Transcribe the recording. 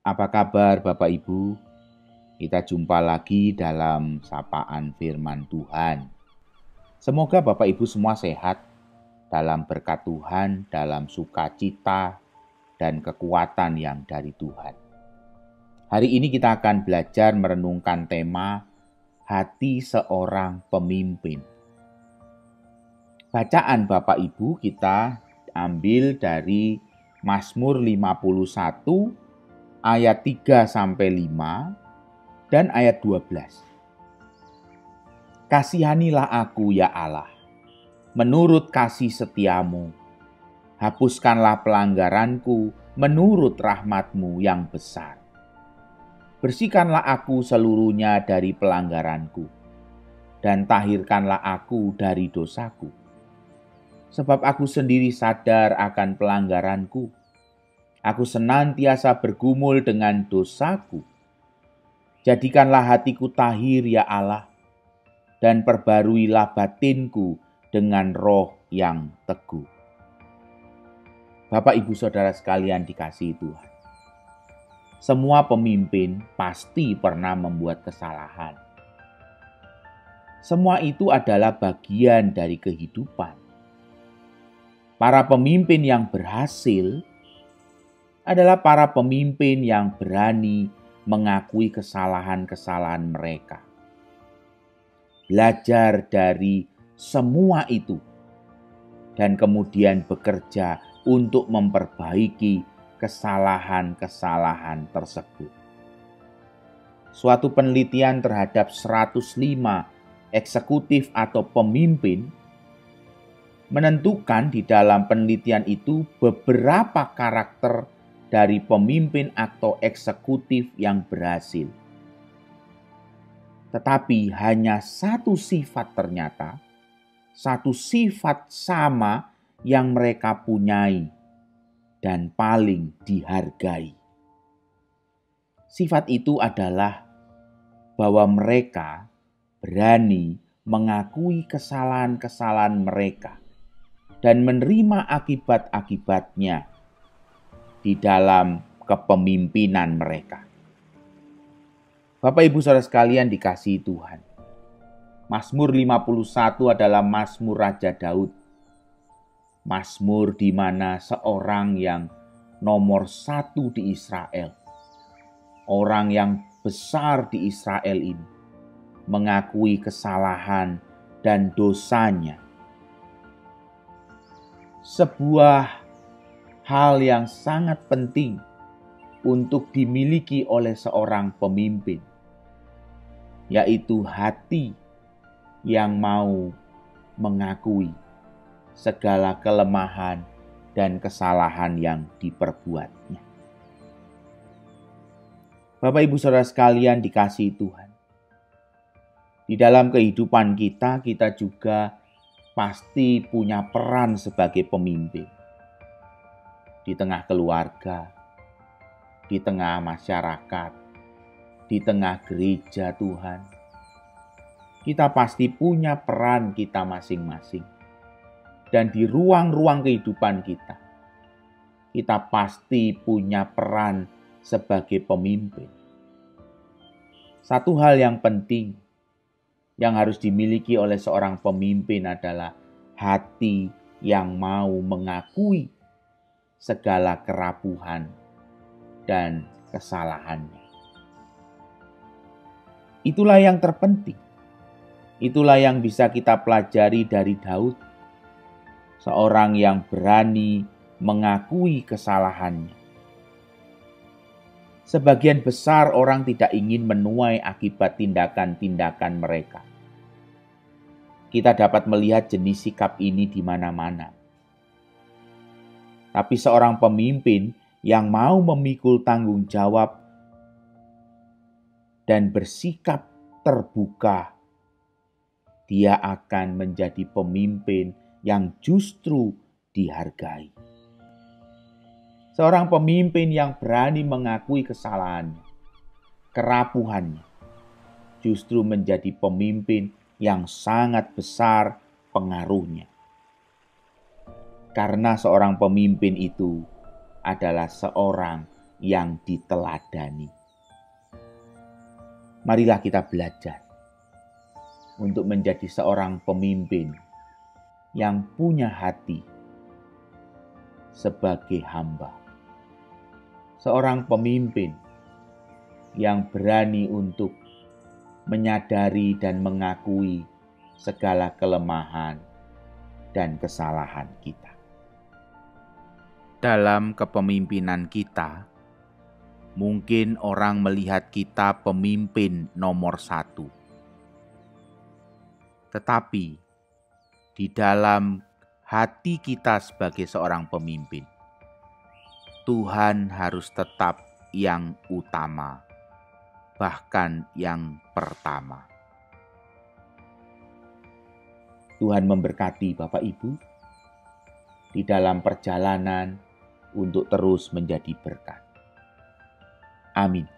Apa kabar Bapak Ibu? Kita jumpa lagi dalam sapaan firman Tuhan. Semoga Bapak Ibu semua sehat dalam berkat Tuhan, dalam sukacita dan kekuatan yang dari Tuhan. Hari ini kita akan belajar merenungkan tema hati seorang pemimpin. Bacaan Bapak Ibu kita ambil dari Mazmur 51 ayat 3-5 dan ayat 12. Kasihanilah aku ya Allah, menurut kasih setiamu. Hapuskanlah pelanggaranku menurut rahmat-Mu yang besar. Bersihkanlah aku seluruhnya dari pelanggaranku, dan tahirkanlah aku dari dosaku. Sebab aku sendiri sadar akan pelanggaranku. Aku senantiasa bergumul dengan dosaku. Jadikanlah hatiku tahir ya Allah, dan perbaruilah batinku dengan roh yang teguh. Bapak Ibu Saudara sekalian dikasihi Tuhan. Semua pemimpin pasti pernah membuat kesalahan. Semua itu adalah bagian dari kehidupan. Para pemimpin yang berhasil adalah para pemimpin yang berani mengakui kesalahan-kesalahan mereka. Belajar dari semua itu dan kemudian bekerja untuk memperbaiki kesalahan-kesalahan tersebut. Suatu penelitian terhadap 105 eksekutif atau pemimpin menentukan di dalam penelitian itu beberapa karakter dari pemimpin atau eksekutif yang berhasil. Tetapi hanya satu sifat ternyata, satu sifat sama yang mereka punyai dan paling dihargai. Sifat itu adalah bahwa mereka berani mengakui kesalahan-kesalahan mereka dan menerima akibat-akibatnya di dalam kepemimpinan mereka. Bapak Ibu Saudara sekalian dikasihi Tuhan. Mazmur 51 adalah Mazmur Raja Daud. Mazmur di mana seorang yang nomor 1 di Israel, orang yang besar di Israel ini, mengakui kesalahan dan dosanya. Sebuah hal yang sangat penting untuk dimiliki oleh seorang pemimpin, yaitu hati yang mau mengakui segala kelemahan dan kesalahan yang diperbuatnya. Bapak Ibu Saudara sekalian dikasihi Tuhan. Di dalam kehidupan kita juga pasti punya peran sebagai pemimpin. Di tengah keluarga, di tengah masyarakat, di tengah gereja Tuhan. Kita pasti punya peran kita masing-masing. Dan di ruang-ruang kehidupan kita pasti punya peran sebagai pemimpin. Satu hal yang penting yang harus dimiliki oleh seorang pemimpin adalah hati yang mau mengakui segala kerapuhan dan kesalahannya. Itulah yang terpenting. Itulah yang bisa kita pelajari dari Daud. Seorang yang berani mengakui kesalahannya. Sebagian besar orang tidak ingin menuai akibat tindakan-tindakan mereka. Kita dapat melihat jenis sikap ini di mana-mana. Tapi seorang pemimpin yang mau memikul tanggung jawab dan bersikap terbuka, dia akan menjadi pemimpin yang justru dihargai. Seorang pemimpin yang berani mengakui kesalahannya, kerapuhannya, justru menjadi pemimpin yang sangat besar pengaruhnya. Karena seorang pemimpin itu adalah seorang yang diteladani. Marilah kita belajar untuk menjadi seorang pemimpin yang punya hati sebagai hamba. Seorang pemimpin yang berani untuk menyadari dan mengakui segala kelemahan dan kesalahan kita. Dalam kepemimpinan kita, mungkin orang melihat kita pemimpin nomor 1. Tetapi di dalam hati kita sebagai seorang pemimpin, Tuhan harus tetap yang utama, bahkan yang pertama. Tuhan memberkati Bapak Ibu di dalam perjalanan untuk terus menjadi berkat. Amin.